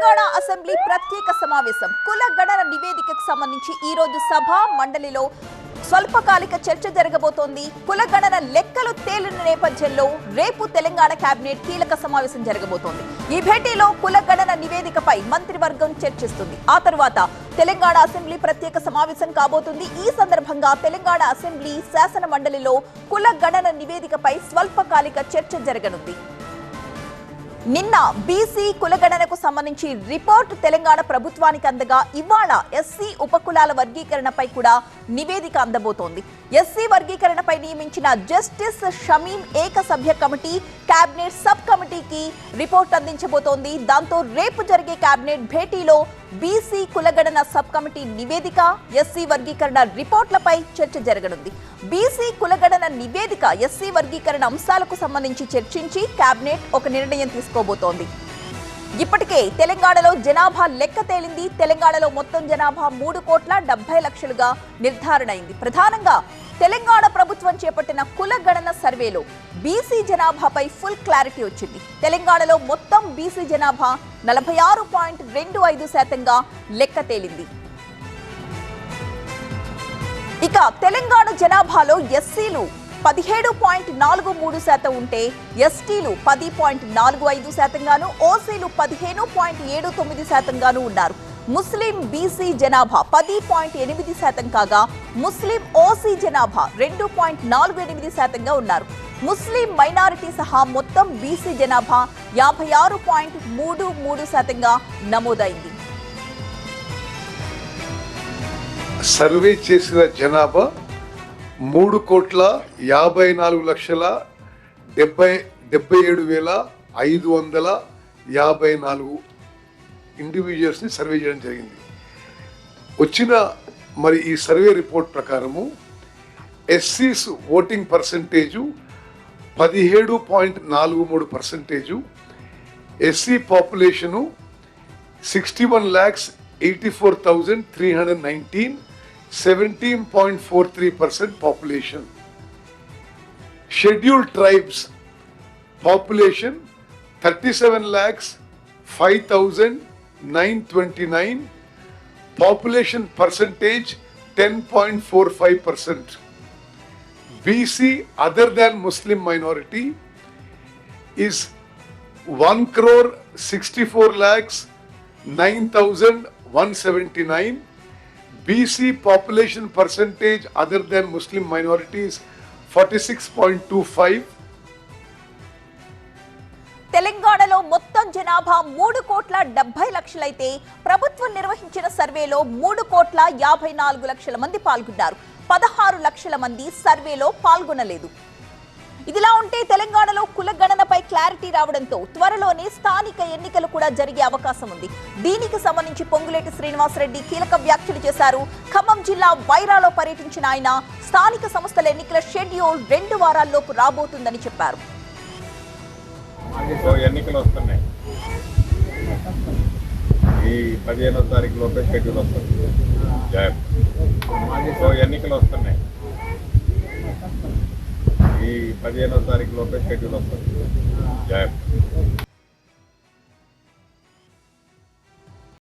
Telangana assembly ప్రత్యేక సమావేశం కుల గణన నివేదికకు సంబంధించి ఈ రోజు సభ మండలిలో స్వల్పకాలిక చర్చ జరగబోతోంది. కుల గణన లెక్కలు తేలిన నేపథ్యంలో రేపు తెలంగాణ కేబినెట్ కీలక సమావేశం జరగబోతోంది. ఈ భేటీలో కుల గణన నివేదికపై మంత్రివర్గం చర్చిస్తుంది. ఆ తర్వాత తెలంగాణ అసెంబ్లీ ప్రత్యేక సమావేశం కాబోతుంది. ఈ సందర్భంగా తెలంగాణ అసెంబ్లీ శాసన మండలిలో కుల గణన నివేదికపై స్వల్పకాలిక చర్చ జరగనుంది. నిన్న బీసీ కులగణనకు సంబంధించి రిపోర్ట్ తెలంగాణ ప్రభుత్వానికి అందగా ఇవాళ ఎస్సీ ఉపకులాల వర్గీకరణపై కూడా నివేదిక అందబోతోంది. ఎస్సీ వర్గీకరణపై నియమించిన జస్టిస్ షమీం ఏకసభ్య కమిటీ కేబినెట్ సబ్ కమిటీకి రిపోర్ట్ అందించబోతోంది. దాంతో రేపు జరిగే కేబినెట్ భేటీలో బీసీ కులగణన సబ్ కమిటీ నివేదిక, ఎస్సీ వర్గీకరణ రిపోర్ట్లపై చర్చ జరగనుంది. బీసీ కులగణన నివేదిక, ఎస్సీ వర్గీకరణ అంశాలకు సంబంధించి చర్చించి కేబినెట్ ఒక నిర్ణయం తీసుకోబోతోంది. ఇప్పటికే తెలంగాణలో జనాభా లెక్క తేలింది. తెలంగాణలో మొత్తం జనాభా 3,70,00,000గా నిర్ధారణ అయింది. ప్రధానంగా తెలంగాణ ప్రభుత్వం చేపట్టిన కుల గణన సర్వేలో బీసీ జనాభాపై ఫుల్ క్లారిటీ వచ్చింది. తెలంగాణలో మొత్తం బీసీ జనాభా 46.25%గా లెక్క తేలింది. ఇక తెలంగాణ జనాభాలో ఎస్సీలు 17.43% ఉంటే ఎస్టీలు 10.45% గాను, ఓసీలు 15.79% గాను ఉన్నారు. ముస్లిం బీసీ జనాభా 10.8% కాగా ముస్లిం ఓసీ జనాభా 2.48%గా ఉన్నారు. ముస్లిం మైనారిటీ సహా మొత్తం బీసీ జనాభా 56.33%గా నమోదైంది. సర్వే చేసిన జనాభా 3,54,77,554 ఇండివిజువల్స్ని సర్వే చేయడం జరిగింది. వచ్చిన మరి ఈ సర్వే రిపోర్ట్ ప్రకారము ఎస్సీస్ voting percentage 17.43%, SC population 61,84,319, 17.43% population. Scheduled tribes population 37,05,929, population percentage 10.45%. BC other than Muslim minority is 1,64,09,179. BC population percentage other than Muslim minorities 46.25. తెలంగాణలో మొత్తం జనాభా 3,70,00,000 అయితే ప్రభుత్వం నిర్వహించిన సర్వేలో 3,54,00,000 మంది పాల్గొన్నారు. 16 లక్షల మంది సర్వేలో పాల్గొనలేదు. ఇదిలా ఉంటే తెలంగాణలో కుల గణనపై క్లారిటీ రావడంతో త్వరలోనే స్థానిక ఎన్నికలు కూడా జరిగే అవకాశం ఉంది. దీనికి సంబంధించి పొంగులేటి శ్రీనివాసరెడ్డి కీలక వ్యాఖ్యలు చేశారు. ఖమ్మం జిల్లా వైరాలో పర్యటించిన ఆయన స్థానిక సంస్థల ఎన్నికల షెడ్యూల్ 2 వారాల్లోపు రాబోతుందని చెప్పారు. ఎన్నికలు వస్తున్నాయి, ఈ 15వ తారీఖు లోపే షెడ్యూల్ వస్తుంది. ఎన్నికలు వస్తున్నాయి, ఈ 15వ తారీఖు లోపే షెడ్యూల్ వస్తుంది.